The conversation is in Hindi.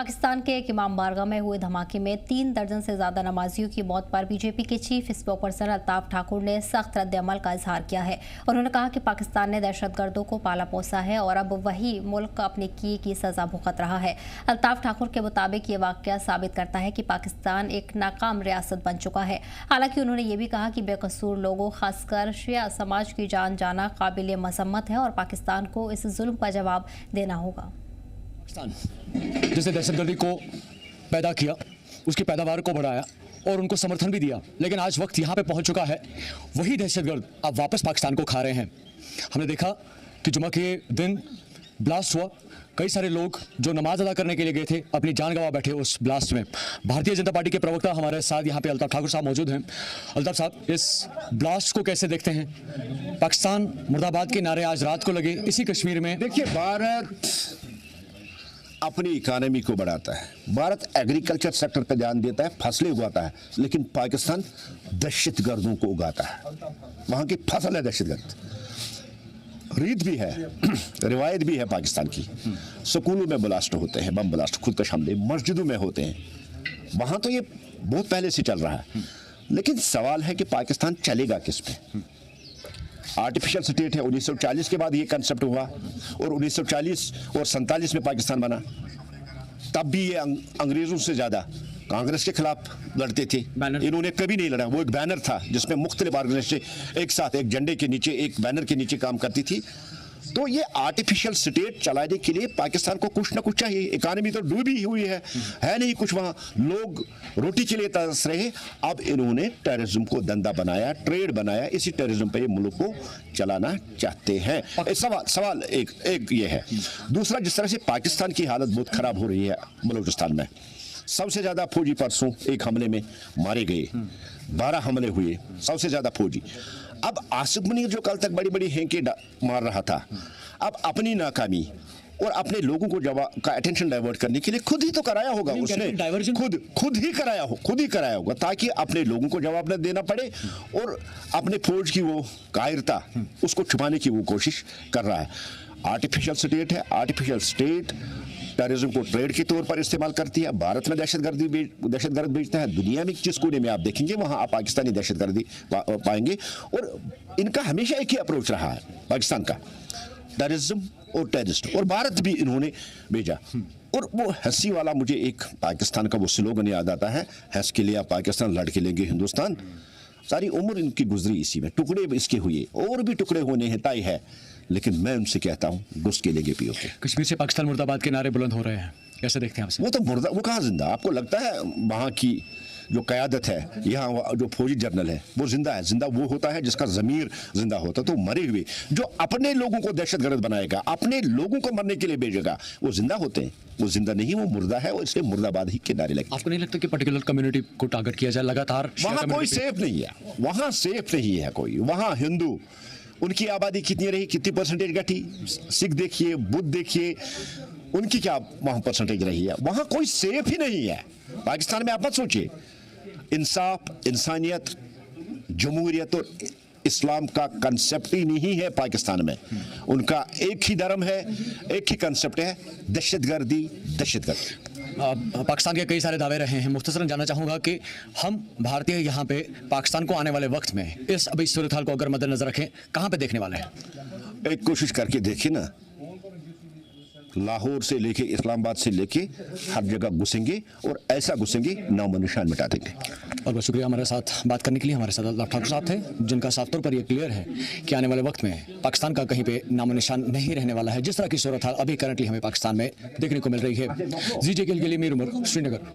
पाकिस्तान के एक इमाम बारगाह में हुए धमाके में 3 दर्जन से ज्यादा नमाजियों की मौत पर बीजेपी के चीफ स्पोकपर्सन अल्ताफ ठाकुर ने सख्त रद्द-ए-अमल का इजहार किया है। उन्होंने कहा कि पाकिस्तान ने दहशतगर्दों को पाला पोसा है और अब वही मुल्क अपने किए की सजा भुगत रहा है। अल्ताफ ठाकुर के मुताबिक ये वाकया साबित करता है कि पाकिस्तान एक नाकाम रियासत बन चुका है। हालांकि उन्होंने ये भी कहा कि बेकसूर लोगों, खासकर शिया समाज की जान जाना काबिल मजम्मत है और पाकिस्तान को इस जुल्म का जवाब देना होगा। जिसने दहशतगर्दी को पैदा किया, उसकी पैदावार को बढ़ाया और उनको समर्थन भी दिया, लेकिन आज वक्त यहाँ पे पहुँच चुका है, वही दहशतगर्द अब वापस पाकिस्तान को खा रहे हैं। हमने देखा कि जुमा के दिन ब्लास्ट हुआ, कई सारे लोग जो नमाज अदा करने के लिए गए थे अपनी जान गंवा बैठे उस ब्लास्ट में। भारतीय जनता पार्टी के प्रवक्ता हमारे साथ यहाँ पे अल्ताफ ठाकुर साहब मौजूद हैं। अल्ताफ साहब, इस ब्लास्ट को कैसे देखते हैं? पाकिस्तान मुर्दाबाद के नारे आज रात को लगे इसी कश्मीर में। देखिए, भारत अपनी इकानमी को बढ़ाता है, भारत एग्रीकल्चर सेक्टर पर ध्यान देता है, फसलें उगाता है, लेकिन पाकिस्तान दहशतगर्दों को उगाता है। वहाँ की फसल है दहशतगर्द, रीत भी है, रिवायत भी है पाकिस्तान की। स्कूलों में ब्लास्ट होते हैं, बम ब्लास्ट, खुदकश हमले मस्जिदों में होते हैं। वहाँ तो ये बहुत पहले से चल रहा है, लेकिन सवाल है कि पाकिस्तान चलेगा किस पे? आर्टिफिशियल स्टेट है। 1940 के बाद ये कंसेप्ट हुआ और 1940 और 47 में पाकिस्तान बना। तब भी ये अंग्रेजों से ज़्यादा कांग्रेस के खिलाफ लड़ते थे। इन्होंने कभी नहीं लड़ा। वो एक बैनर था जिसमें मुख्तलिफ ऑर्गेनाइजेशन एक साथ एक झंडे के नीचे, एक बैनर के नीचे काम करती थी। तो ये आर्टिफिशियल स्टेट चलाने के लिए पाकिस्तान को कुछ ना कुछ चाहिए। इकानमी तो डूबी हुई है नहीं कुछ, वहाँ लोग रोटी के लिए तरस रहे। अब इन्होंने टेररिज्म को धंधा बनाया, ट्रेड बनाया, इसी टेररिज्म पे ये मुल्क को चलाना चाहते हैं। सवाल एक ये है। दूसरा, जिस तरह से पाकिस्तान की हालत बहुत खराब हो रही है बलूचिस्तान में, सबसे ज्यादा फौजी परसों एक हमले में मारे गए, 12 हमले हुए, सबसे ज्यादा फौजी। अब आसिफ मुनीर जो कल तक बड़ी बड़ी हेंके मार रहा था, अब अपनी नाकामी और अपने लोगों को का अटेंशन डाइवर्ट करने के लिए खुद ही तो कराया होगा उसने, खुद ही कराया होगा ताकि अपने लोगों को जवाब न देना पड़े और अपने फौज की वो कायरता उसको छुपाने की वो कोशिश कर रहा है। आर्टिफिशियल स्टेट है, आर्टिफिशियल स्टेट टेररिज्म को ट्रेड के तौर पर इस्तेमाल करती है। भारत में दहशतगर्द बेचता है। दुनिया में जिस कोने में आप देखेंगे वहां आप पाकिस्तानी दहशतगर्दी पाएंगे। और इनका हमेशा एक ही अप्रोच रहा है पाकिस्तान का, टेररिज्म और टेररिस्ट, और भारत भी इन्होंने भेजा। और वो हंसी वाला मुझे एक पाकिस्तान का वो स्लोगन याद आता है, हंस के लिया पाकिस्तान, लड़ के लेंगे हिंदुस्तान। सारी उम्र इनकी गुजरी इसी में, टुकड़े इसके हुए और भी टुकड़े होने हैं, तय है। लेकिन मैं उनसे कहता हूं, घुस के लेंगे पियो के। कश्मीर से पाकिस्तान मुर्दाबाद के नारे बुलंद हो रहे हैं, कैसे देखते हैं आप? वो तो वो कहाँ जिंदा? आपको लगता है वहाँ की जो क़यादत है, यहाँ जो फौजी जनरल है वो जिंदा है? जिंदा वो होता है जिसका ज़मीर जिंदा होता है। तो मरे हुए जो अपने लोगों को दहशतगर्द बनाएगा, अपने लोगों को मरने के लिए भेजेगा, वो जिंदा होते हैं? वो जिंदा नहीं, वो मुर्दा है और इसलिए मुर्दाबाद ही के नारे लगे। आपको नहीं लगता कि पर्टिकुलर कम्युनिटी को टारगेट किया जाए लगातार? वहाँ कोई सेफ नहीं है, वहाँ सेफ नहीं है कोई। वहाँ हिंदू, उनकी आबादी कितनी रही, कितनी परसेंटेज घटी? सिख देखिए, बुद्ध देखिए, उनकी क्या वहाँ परसेंटेज रही है? वहाँ कोई सेफ ही नहीं है। पाकिस्तान में आप मत सोचिए, इंसाफ, इंसानियत, जमहूरियत और इस्लाम का कंसेप्ट ही नहीं है पाकिस्तान में। उनका एक ही धर्म है, एक ही कंसेप्ट है, दहशतगर्दी। पाकिस्तान के कई सारे दावे रहे हैं। मुख्तसरन जानना चाहूँगा कि हम भारतीय यहाँ पे पाकिस्तान को आने वाले वक्त में अभी सूरत हाल को अगर मद्देनजर रखें, कहाँ पे देखने वाले हैं? एक कोशिश करके देखिए ना, लाहौर से लेके इस्लामाबाद से लेके हर जगह घुसेंगे और ऐसा घुसेंगे नामो निशान मिटा देंगे। और बहुत शुक्रिया हमारे साथ बात करने के लिए। हमारे साथ अल्ताफ ठाकुर साहब थे, जिनका साफ तौर पर यह क्लियर है कि आने वाले वक्त में पाकिस्तान का कहीं पे नामो निशान नहीं रहने वाला है। जिस तरह की सूरत हाल अभी करंटली हमें पाकिस्तान में देखने को मिल रही है। जी के लिए मीर उमर, श्रीनगर।